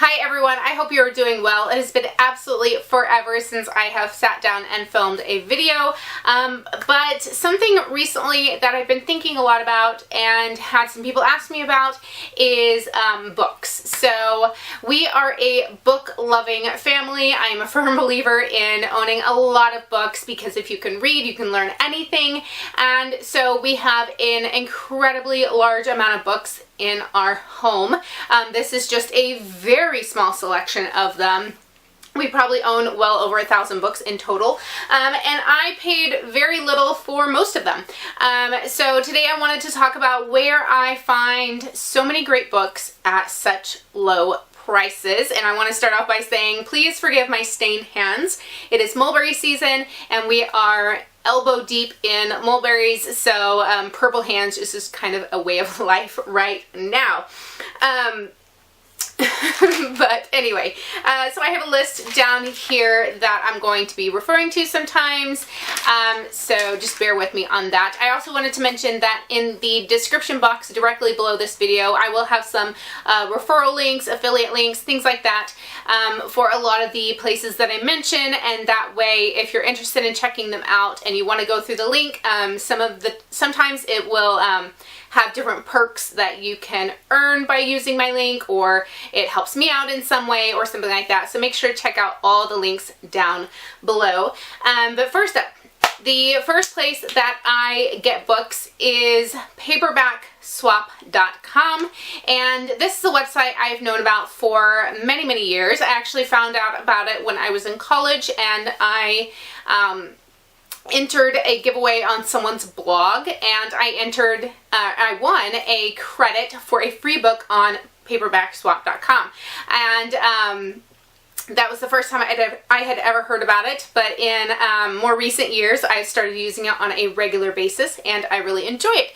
Hi everyone, I hope you're doing well. It has been absolutely forever since I have sat down and filmed a video, but something recently that I've been thinking a lot about and had some people ask me about is books. So we are a book-loving family. I am a firm believer in owning a lot of books because if you can read, you can learn anything, and so we have an incredibly large amount of books in our home. This is just a very small selection of them. We probably own well over 1,000 books in total, and I paid very little for most of them. So today I wanted to talk about where I find so many great books at such low prices, and I want to start off by saying please forgive my stained hands. It is mulberry season and we are elbow deep in mulberries, so purple hands is just kind of a way of life right now. But anyway, so I have a list down here that I'm going to be referring to sometimes, so just bear with me on that. I also wanted to mention that in the description box directly below this video, I will have some referral links, affiliate links, things like that, for a lot of the places that I mention, and that way if you're interested in checking them out and you want to go through the link, sometimes it will have different perks that you can earn by using my link, or it helps me out in some way or something like that. So make sure to check out all the links down below. But first up, the first place that I get books is paperbackswap.com, and this is a website I've known about for many, many years. I actually found out about it when I was in college, and I entered a giveaway on someone's blog, and I won a credit for a free book on paperbackswap.com, and that was the first time I had ever heard about it, but in more recent years I started using it on a regular basis and I really enjoy it.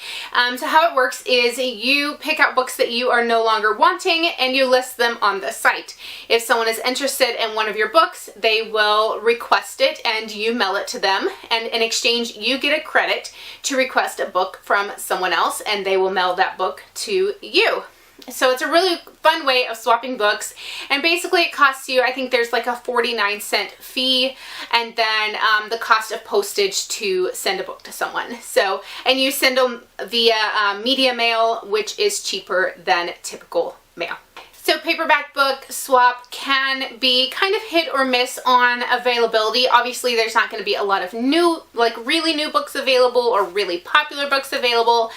So how it works is you pick out books that you are no longer wanting and you list them on the site. If someone is interested in one of your books, they will request it and you mail it to them, and in exchange you get a credit to request a book from someone else and they will mail that book to you. So it's a really fun way of swapping books, and basically it costs you, I think there's like a 49-cent fee, and then the cost of postage to send a book to someone. So, and you send them via media mail, which is cheaper than typical mail. So Paperback Book Swap can be kind of hit or miss on availability. Obviously there's not going to be a lot of new, like really new books available or really popular books available.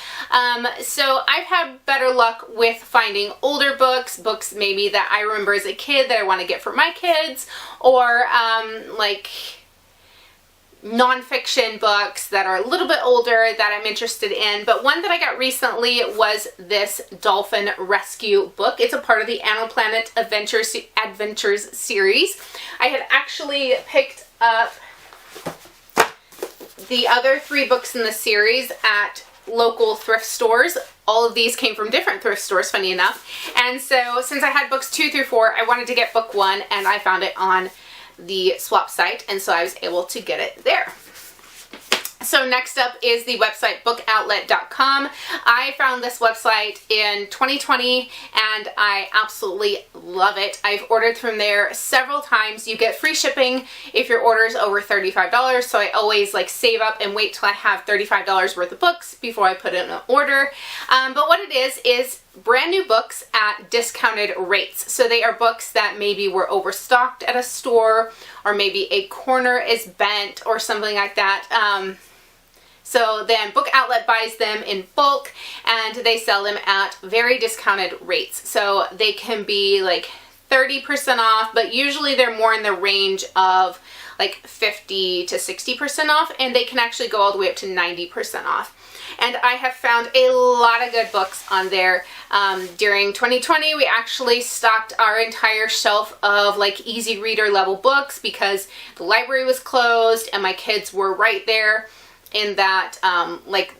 So I've had better luck with finding older books maybe that I remember as a kid that I want to get for my kids, or like non-fiction books that are a little bit older that I'm interested in. But one that I got recently was this dolphin rescue book. It's a part of the Animal Planet Adventures series. I had actually picked up the other 3 books in the series at local thrift stores. All of these came from different thrift stores, funny enough. And so since I had books 2 through 4, I wanted to get book 1, and I found it on the swap site, and so I was able to get it there. So next up is the website bookoutlet.com. I found this website in 2020 and I absolutely love it. I've ordered from there several times. You get free shipping if your order is over $35, so I always like save up and wait till I have $35 worth of books before I put in an order. But what it is brand new books at discounted rates. So they are books that maybe were overstocked at a store, or maybe a corner is bent or something like that. So then Book Outlet buys them in bulk and they sell them at very discounted rates. So they can be like 30% off, but usually they're more in the range of like 50 to 60% off, and they can actually go all the way up to 90% off. And I have found a lot of good books on there. During 2020, we actually stocked our entire shelf of like easy reader level books because the library was closed and my kids were right there in that like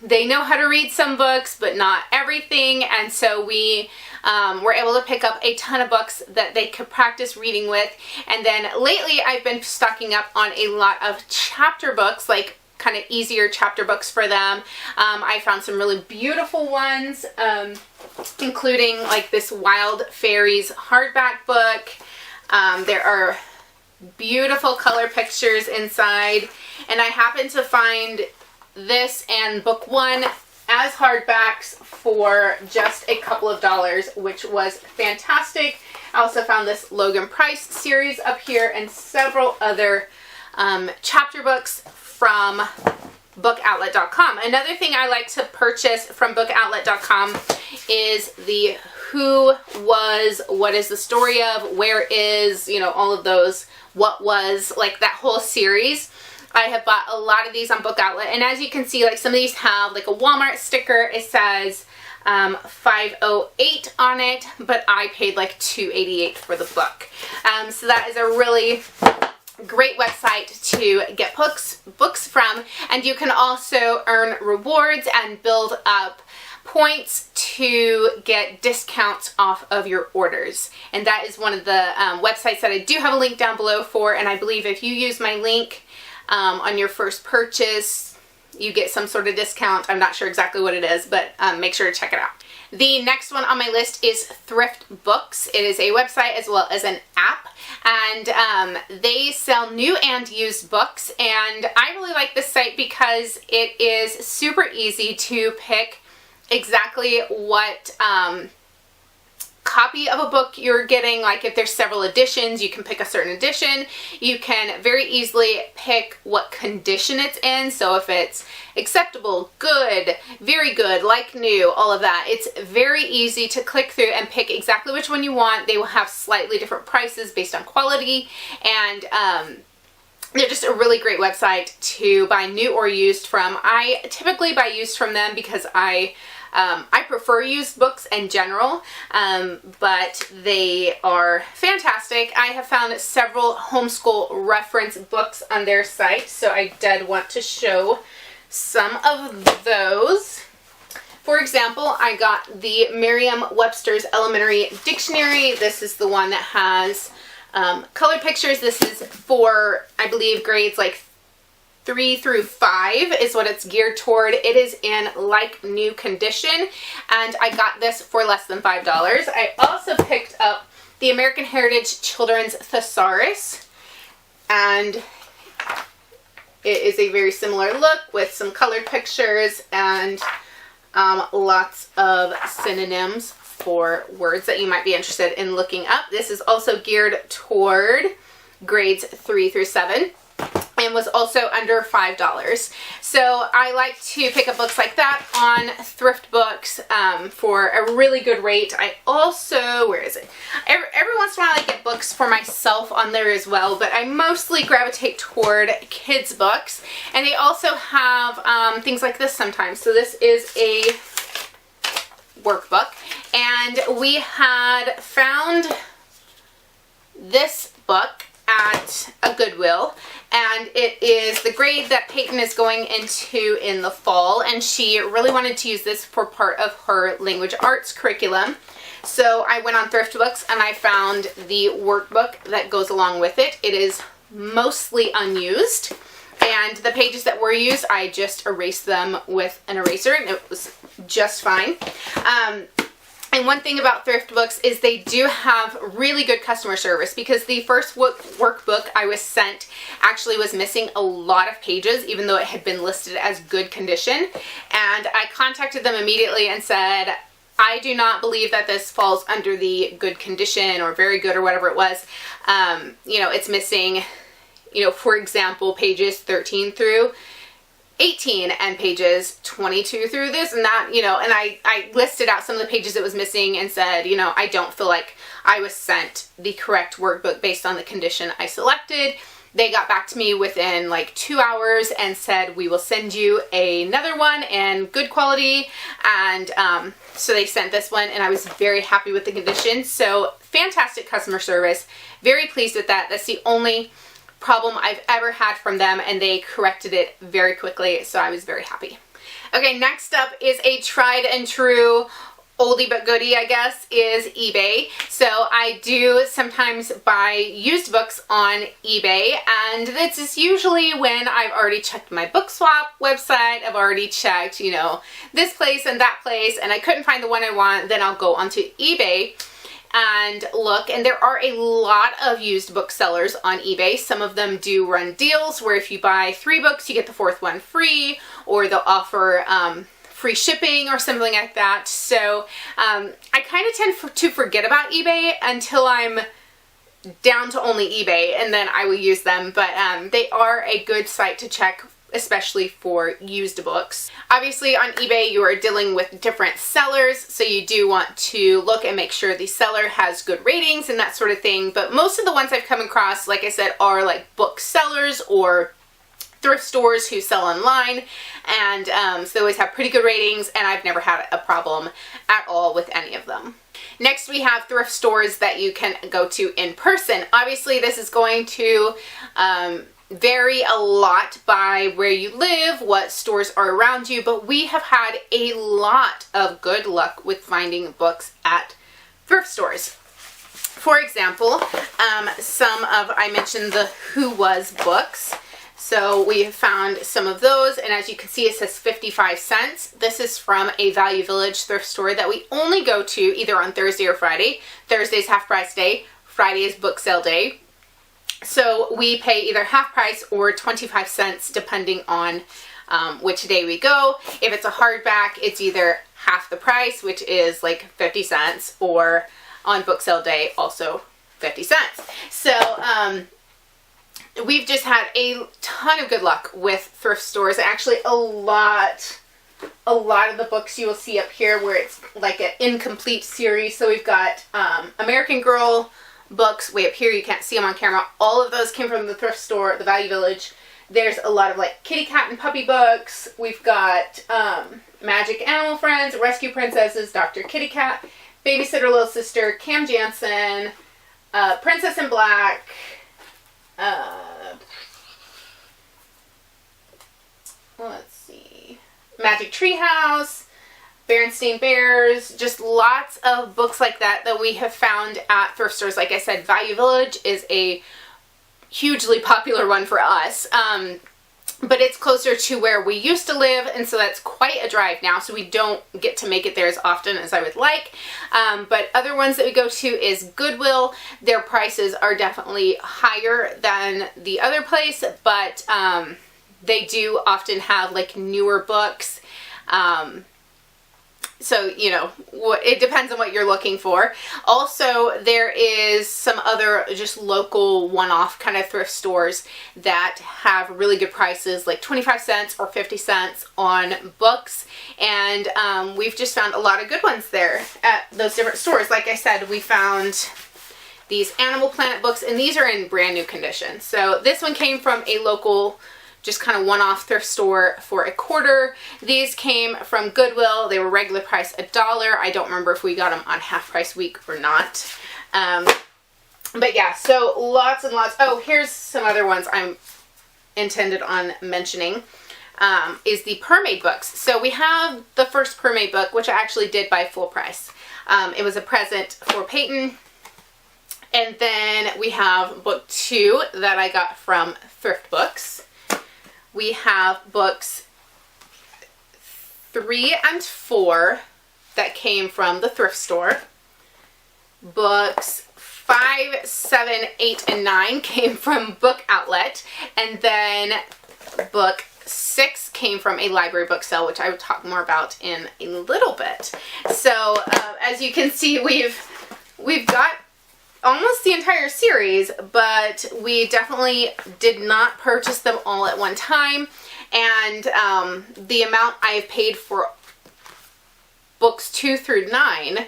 they know how to read some books but not everything, and so we were able to pick up a ton of books that they could practice reading with. And then lately I've been stocking up on a lot of chapter books, like kind of easier chapter books for them. I found some really beautiful ones, including like this Wild Fairies hardback book. There are beautiful color pictures inside, and I happened to find this and book one as hardbacks for just a couple of dollars, which was fantastic. I also found this Logan Price series up here and several other chapter books from bookoutlet.com. Another thing I like to purchase from bookoutlet.com is the who, was, what is the story of, where is, you know, all of those, what was, like that whole series. I have bought a lot of these on Book Outlet, and as you can see, like some of these have like a Walmart sticker. It says $5.08 on it, but I paid like $2.88 for the book. So that is a really great website to get books from, and you can also earn rewards and build up points to get discounts off of your orders. And that is one of the websites that I do have a link down below for, and I believe if you use my link on your first purchase, you get some sort of discount. I'm not sure exactly what it is, but make sure to check it out. The next one on my list is Thrift Books. It is a website as well as an app, and they sell new and used books, and I really like this site because it is super easy to pick exactly what copy of a book you're getting. Like if there's several editions, you can pick a certain edition. You can very easily pick what condition it's in. So if it's acceptable, good, very good, like new, all of that. It's very easy to click through and pick exactly which one you want. They will have slightly different prices based on quality, and they're just a really great website to buy new or used from. I typically buy used from them because I prefer used books in general, but they are fantastic. I have found several homeschool reference books on their site, so I did want to show some of those. For example, I got the Merriam-Webster's Elementary Dictionary. This is the one that has color pictures. This is for, I believe, grades like 3 through 5 is what it's geared toward. It is in like new condition, and I got this for less than $5. I also picked up the American Heritage Children's Thesaurus, and it is a very similar look with some colored pictures and lots of synonyms for words that you might be interested in looking up. This is also geared toward grades 3 through 7. And was also under $5. So I like to pick up books like that on Thrift Books for a really good rate. I also, where is it? Every once in a while I get books for myself on there as well, but I mostly gravitate toward kids books. And they also have things like this sometimes. So this is a workbook, and we had found this book at a Goodwill, and it is the grade that Peyton is going into in the fall, and she really wanted to use this for part of her language arts curriculum. So I went on Thrift Books and I found the workbook that goes along with it. It is mostly unused, and the pages that were used, I just erased them with an eraser, and it was just fine. And one thing about Thrift Books is they do have really good customer service, because the first workbook I was sent actually was missing a lot of pages, even though it had been listed as good condition. And I contacted them immediately and said, I do not believe that this falls under the good condition or very good or whatever it was. You know, it's missing, you know, for example, pages 13 through 18 and pages 22 through this and that, you know, and I listed out some of the pages it was missing and said, you know, I don't feel like I was sent the correct workbook based on the condition I selected. They got back to me within like 2 hours and said, we will send you another one in good quality. And so they sent this one, and I was very happy with the condition. So fantastic customer service. Very pleased with that. That's the only problem I've ever had from them, and they corrected it very quickly, so I was very happy. Okay, next up is a tried and true oldie but goodie, I guess, is eBay. So I do sometimes buy used books on eBay, and this is usually when I've already checked my book swap website, I've already checked, you know, this place and that place, and I couldn't find the one I want. Then I'll go onto eBay and look, and there are a lot of used booksellers on eBay. Some of them do run deals where if you buy 3 books, you get the 4th one free, or they'll offer free shipping or something like that. So I kind of tend to forget about eBay until I'm down to only eBay, and then I will use them. But they are a good site to check, especially for used books. Obviously on eBay you are dealing with different sellers, so you do want to look and make sure the seller has good ratings and that sort of thing. But most of the ones I've come across, like I said, are like booksellers or thrift stores who sell online, and so they always have pretty good ratings, and I've never had a problem at all with any of them. Next, we have thrift stores that you can go to in person. Obviously this is going to vary a lot by where you live, what stores are around you, but we have had a lot of good luck with finding books at thrift stores. For example, I mentioned the Who Was books. So we have found some of those, and as you can see, it says 55 cents. This is from a Value Village thrift store that we only go to either on Thursday or Friday. Thursday's half price day, Friday is book sale day. So we pay either half price or 25 cents depending on which day we go. If it's a hardback, it's either half the price, which is like 50 cents, or on book sale day, also 50 cents. So we've just had a ton of good luck with thrift stores. Actually, a lot of the books you will see up here where it's like an incomplete series. So we've got American Girl books way up here. You can't see them on camera. All of those came from the thrift store, the Value Village. There's a lot of like kitty cat and puppy books. We've got Magic Animal Friends, Rescue Princesses, Dr. Kitty Cat, Babysitter Little Sister, Cam Jansen, Princess in Black, let's see, Magic Treehouse, Berenstain Bears, just lots of books like that that we have found at thrift stores. Like I said, Value Village is a hugely popular one for us, but it's closer to where we used to live, and so that's quite a drive now, so we don't get to make it there as often as I would like. But other ones that we go to is Goodwill. Their prices are definitely higher than the other place, but they do often have like newer books. So, you know, it depends on what you're looking for. Also, there is some other just local one-off kind of thrift stores that have really good prices, like 25 cents or 50 cents on books. And we've just found a lot of good ones there at those different stores. Like I said, we found these Animal Planet books, and these are in brand new condition. So this one came from a local, just kind of one-off thrift store for $0.25. These came from Goodwill. They were regular price $1. I don't remember if we got them on half price week or not. But yeah, so lots and lots. Oh, here's some other ones I'm intended on mentioning, is the Mermaid books. So we have the first Mermaid book, which I actually did buy full price. It was a present for Peyton. And then we have book 2 that I got from Thrift Books. We have books 3 and 4 that came from the thrift store. Books 5, 7, 8, and 9 came from Book Outlet. And then book 6 came from a library book sale, which I will talk more about in a little bit. So as you can see, we've got almost the entire series, but we definitely did not purchase them all at one time. And the amount I have paid for books 2 through 9,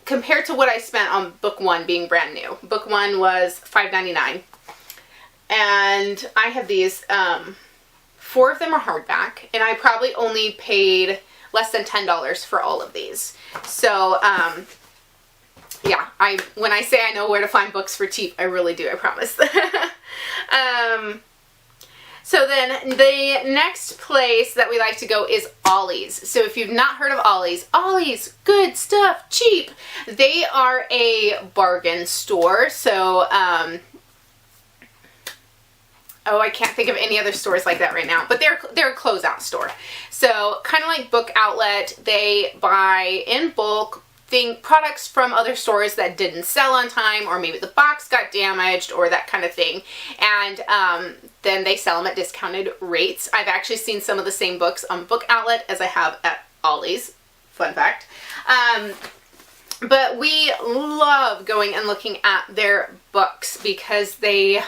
compared to what I spent on book 1 being brand new. Book 1 was $5.99. And I have these, 4 of them are hardback, and I probably only paid less than $10 for all of these. So, yeah, when I say I know where to find books for cheap, I really do, I promise. So then the next place that we like to go is Ollies. So if you've not heard of Ollies, Ollies, good stuff, cheap. They are a bargain store. So, oh, I can't think of any other stores like that right now, but they're a closeout store. So kind of like Book Outlet, they buy in bulk products from other stores that didn't sell on time, or maybe the box got damaged or that kind of thing, and then they sell them at discounted rates. I've actually seen some of the same books on Book Outlet as I have at Ollies. Fun fact. But we love going and looking at their books because they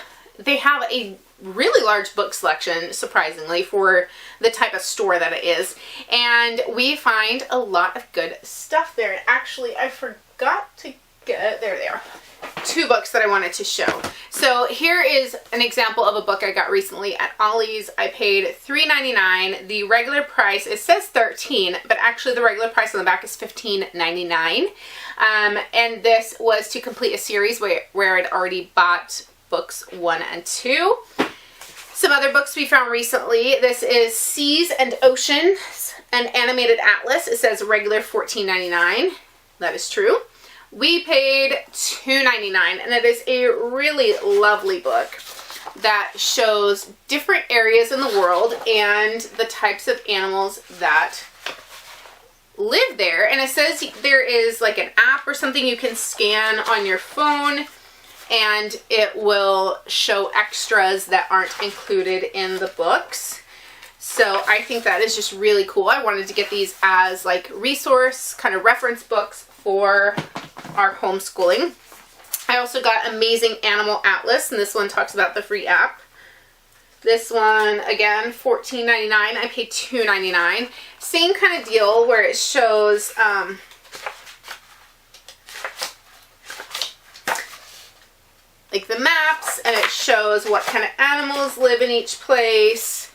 have a really large book selection, surprisingly, for the type of store that it is. And we find a lot of good stuff there. And actually, I forgot to get, there they are, 2 books that I wanted to show. So here is an example of a book I got recently at Ollies. I paid $3.99. The regular price, it says $13, but actually the regular price on the back is $15.99. And this was to complete a series where I'd already bought books 1 and 2. Some other books we found recently. This is Seas and Oceans, an animated atlas. It says regular $14.99. That is true. We paid $2.99, and it is a really lovely book that shows different areas in the world and the types of animals that live there. And it says there is like an app or something you can scan on your phone, and it will show extras that aren't included in the books. So I think that is just really cool. I wanted to get these as like resource, kind of reference books for our homeschooling. I also got Amazing Animal Atlas, and this one talks about the free app. This one, again, $14.99. I paid $2.99. Same kind of deal where it shows like the maps, and it shows what kind of animals live in each place.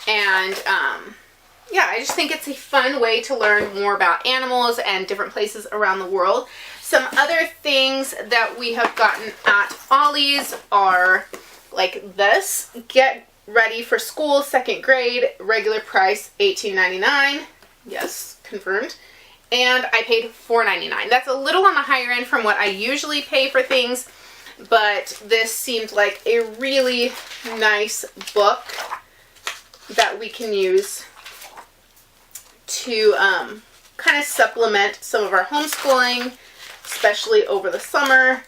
And yeah, I just think it's a fun way to learn more about animals and different places around the world. Some other things that we have gotten at Ollies are like this. Get Ready for School, 2nd grade, regular price $18.99. Yes, confirmed. And I paid $4.99. That's a little on the higher end from what I usually pay for things, but this seemed like a really nice book that we can use to kind of supplement some of our homeschooling, especially over the summer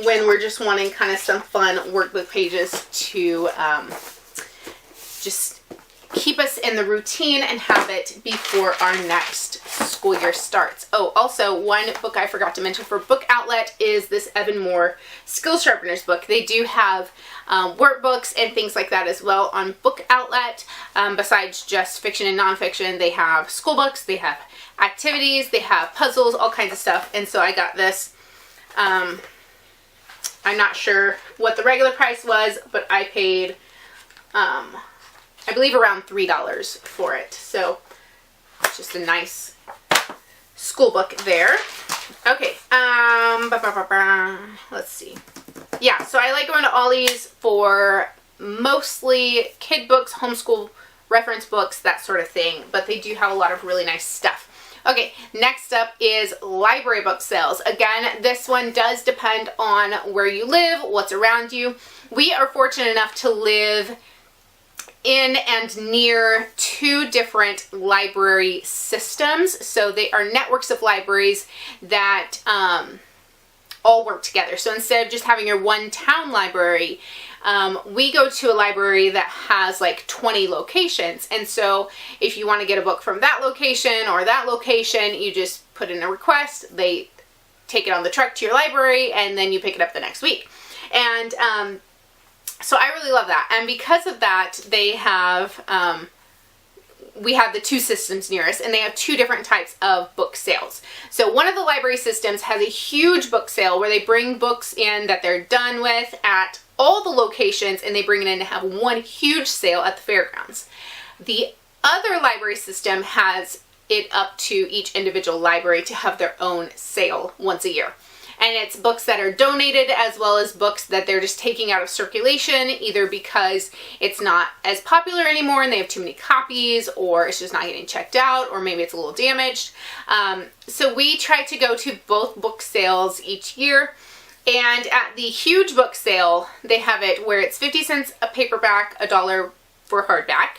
when we're just wanting kind of some fun workbook pages to just keep us in the routine and habit before our next school year starts. Oh, also one book I forgot to mention for Book Outlet is this Evan Moore Skill Sharpeners book. They do have workbooks and things like that as well on Book Outlet. Besides just fiction and nonfiction, they have school books, they have activities, they have puzzles, all kinds of stuff. And so I got this. I'm not sure what the regular price was, but I paid I believe around $3 for it. So just a nice school book there. Okay, let's see. Yeah, so I like going to Ollies for mostly kid books, homeschool reference books, that sort of thing, but they do have a lot of really nice stuff. Okay, next up is library book sales. Again, this one does depend on where you live, what's around you. We are fortunate enough to live in and near 2 different library systems. So they are networks of libraries that all work together. So instead of just having your one town library, we go to a library that has like 20 locations. And so if you want to get a book from that location or that location, you just put in a request, they take it on the truck to your library, and then you pick it up the next week. And so I really love that. And because of that, they have, we have the 2 systems near us, and they have 2 different types of book sales. So one of the library systems has a huge book sale where they bring books in that they're done with at all the locations, and they bring it in to have one huge sale at the fairgrounds. The other library system has it up to each individual library to have their own sale once a year. And it's books that are donated as well as books that they're just taking out of circulation, either because it's not as popular anymore and they have too many copies, or it's just not getting checked out, or maybe it's a little damaged. So we try to go to both book sales each year. And at the huge book sale, they have it where it's 50 cents a paperback, $1 for hardback.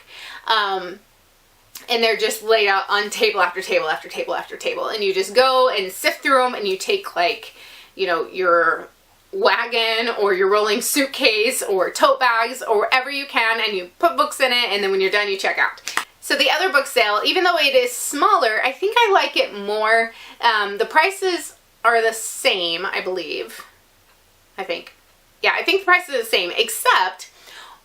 And they're just laid out on table after table after table after table. And you just go and sift through them, and you take, like, you know, your wagon or your rolling suitcase or tote bags or wherever you can, and you put books in it, and then when you're done, you check out. So the other book sale, even though it is smaller, I think I like it more. The prices are the same, I believe. I think the prices are the same, except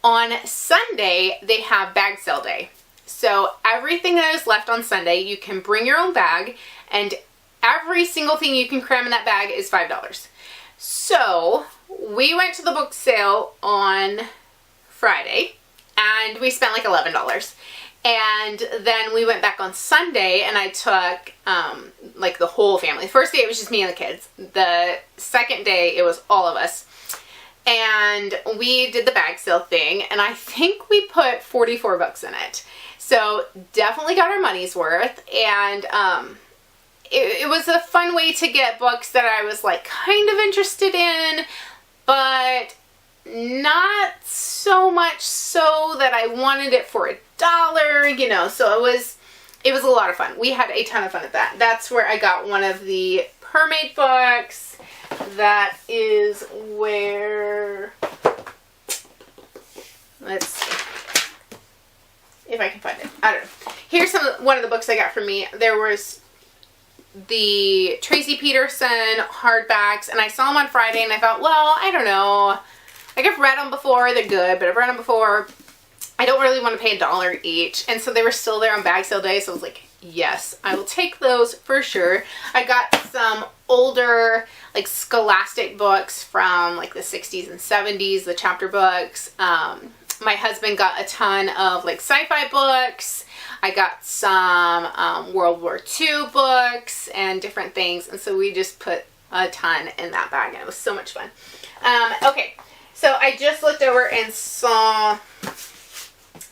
on Sunday, they have bag sale day. So everything that is left on Sunday, you can bring your own bag, and every single thing you can cram in that bag is $5. So we went to the book sale on Friday, and we spent like $11. And then we went back on Sunday, and I took like the whole family. The first day it was just me and the kids. The second day it was all of us. And we did the bag sale thing, and I think we put 44 bucks in it. So definitely got our money's worth, and it was a fun way to get books that I was like kind of interested in, but not so much so that I wanted it for $1, you know. So it was a lot of fun. We had a ton of fun at that. That's where I got one of the Mermaid books. That is where, let's see if I can find it. I don't know. Here's one of the books I got from me. There was the Tracy Peterson hardbacks, and I saw them on Friday, and I thought, well, I don't know. Like, I've read them before. They're good, but I've read them before. I don't really want to pay $1 each. And so they were still there on bag sale day, so I was like, yes, I will take those for sure. I got some older, like, Scholastic books from, like, the 60s and 70s, the chapter books. My husband got a ton of, like, sci-fi books. I got some World War II books and different things. And so we just put a ton in that bag, and it was so much fun. Okay, so I just looked over and saw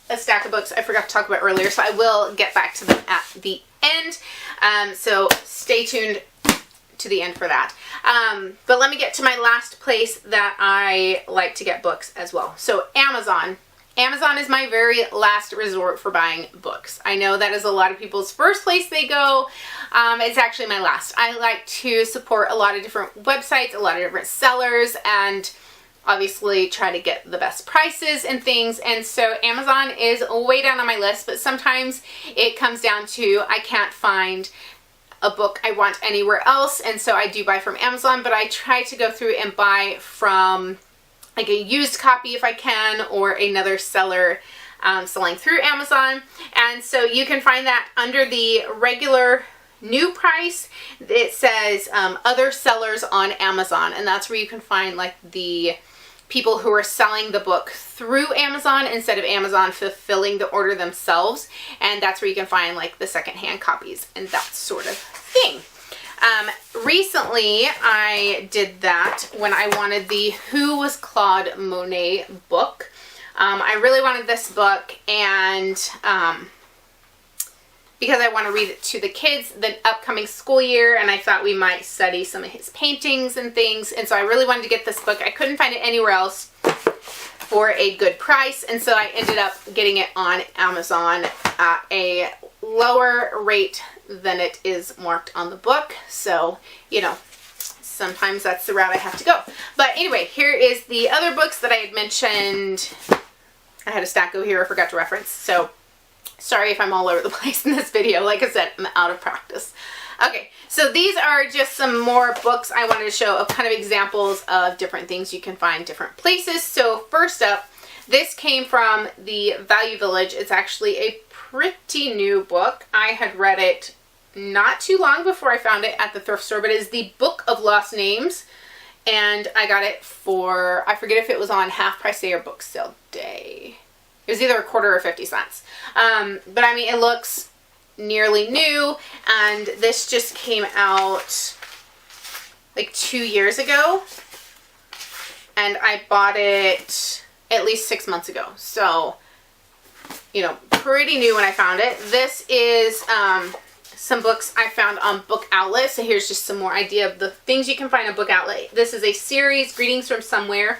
a stack of books I forgot to talk about earlier, so I will get back to them at the end. So stay tuned to the end for that. But let me get to my last place that I like to get books as well. So Amazon. Amazon is my very last resort for buying books. I know that is a lot of people's first place they go. It's actually my last. I like to support a lot of different websites, a lot of different sellers, and obviously try to get the best prices and things. And so Amazon is way down on my list, but sometimes it comes down to I can't find a book I want anywhere else, and so I do buy from Amazon, but I try to go through and buy from like a used copy if I can, or another seller selling through Amazon. And so you can find that under the regular new price. It says other sellers on Amazon, and that's where you can find like the people who are selling the book through Amazon instead of Amazon fulfilling the order themselves. And that's where you can find like the secondhand copies and that sort of thing. Recently I did that when I wanted the Who Was Claude Monet book. I really wanted this book, and because I want to read it to the kids the upcoming school year, and I thought we might study some of his paintings and things, and so I really wanted to get this book. I couldn't find it anywhere else for a good price, and so I ended up getting it on Amazon at a lower rate than it is marked on the book. So, you know, sometimes that's the route I have to go. But anyway, here is the other books that I had mentioned. I had a stack over here I forgot to reference, so sorry if I'm all over the place in this video. Like I said, I'm out of practice. Okay, so these are just some more books I wanted to show of kind of examples of different things you can find different places. So first up, this came from the Value Village. It's actually a pretty new book. I had read it not too long before I found it at the thrift store, but it is the Book of Lost Names, and I got it for, I forget if it was on half price day or book sale day. It was either a quarter or 50 cents. But I mean, it looks nearly new, and this just came out like 2 years ago, and I bought it at least 6 months ago. So, you know, pretty new when I found it. This is some books I found on Book Outlet. So here's just some more idea of the things you can find on Book Outlet. This is a series, Greetings from Somewhere,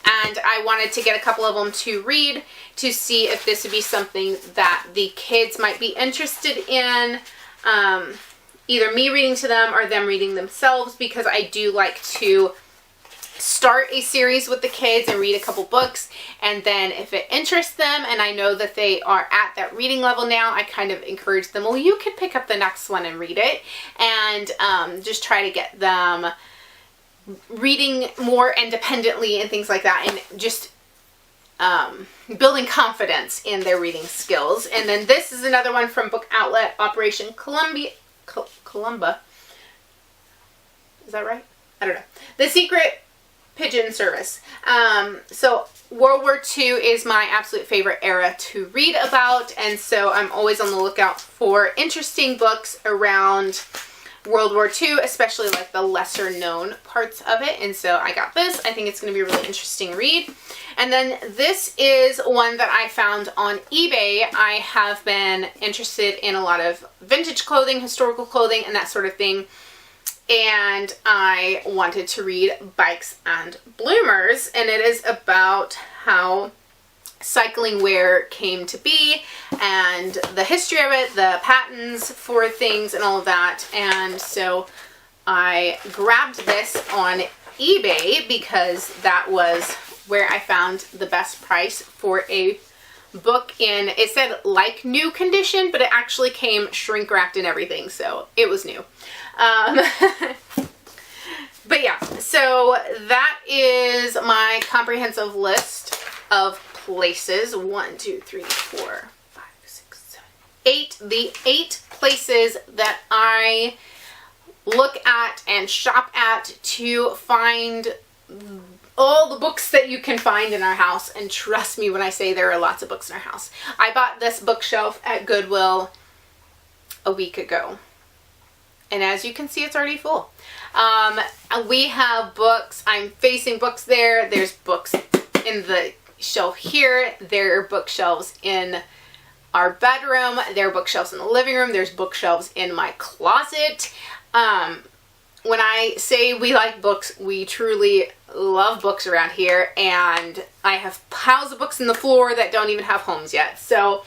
and I wanted to get a couple of them to read to see if this would be something that the kids might be interested in. Either me reading to them or them reading themselves, because I do like to start a series with the kids and read a couple books, and then if it interests them and I know that they are at that reading level now, I kind of encourage them, well, you could pick up the next one and read it, and just try to get them reading more independently and things like that, and just building confidence in their reading skills. And then this is another one from Book Outlet, Operation Columba. Is that right? I don't know. The Secret Pigeon Service. So World War II is my absolute favorite era to read about, and so I'm always on the lookout for interesting books around World War II, especially like the lesser known parts of it. And so I got this. I think it's going to be a really interesting read. And then this is one that I found on eBay. I have been interested in a lot of vintage clothing, historical clothing, and that sort of thing. And I wanted to read Bikes and Bloomers, and it is about how cycling wear came to be and the history of it, the patents for things and all of that. And so I grabbed this on eBay because that was where I found the best price for a book in, it said like new condition, but it actually came shrink wrapped and everything, so it was new. But yeah, so that is my comprehensive list of places. 1, 2, 3, 4, 5, 6, 7, 8. The 8 places that I look at and shop at to find all the books that you can find in our house. And trust me when I say there are lots of books in our house. I bought this bookshelf at Goodwill a week ago, and as you can see, it's already full. We have books. I'm facing books there. There's books in the shelf here. There are bookshelves in our bedroom. There are bookshelves in the living room. There's bookshelves in my closet. When I say we like books, we truly love books around here, and I have piles of books in the floor that don't even have homes yet. So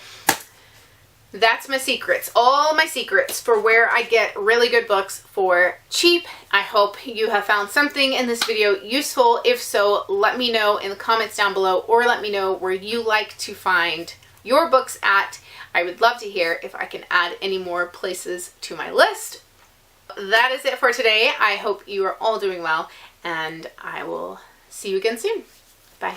that's my secrets, all my secrets for where I get really good books for cheap. I hope you have found something in this video useful. If so, let me know in the comments down below, or let me know where you like to find your books at. I would love to hear if I can add any more places to my list. That is it for today. I hope you are all doing well, and I will see you again soon. Bye.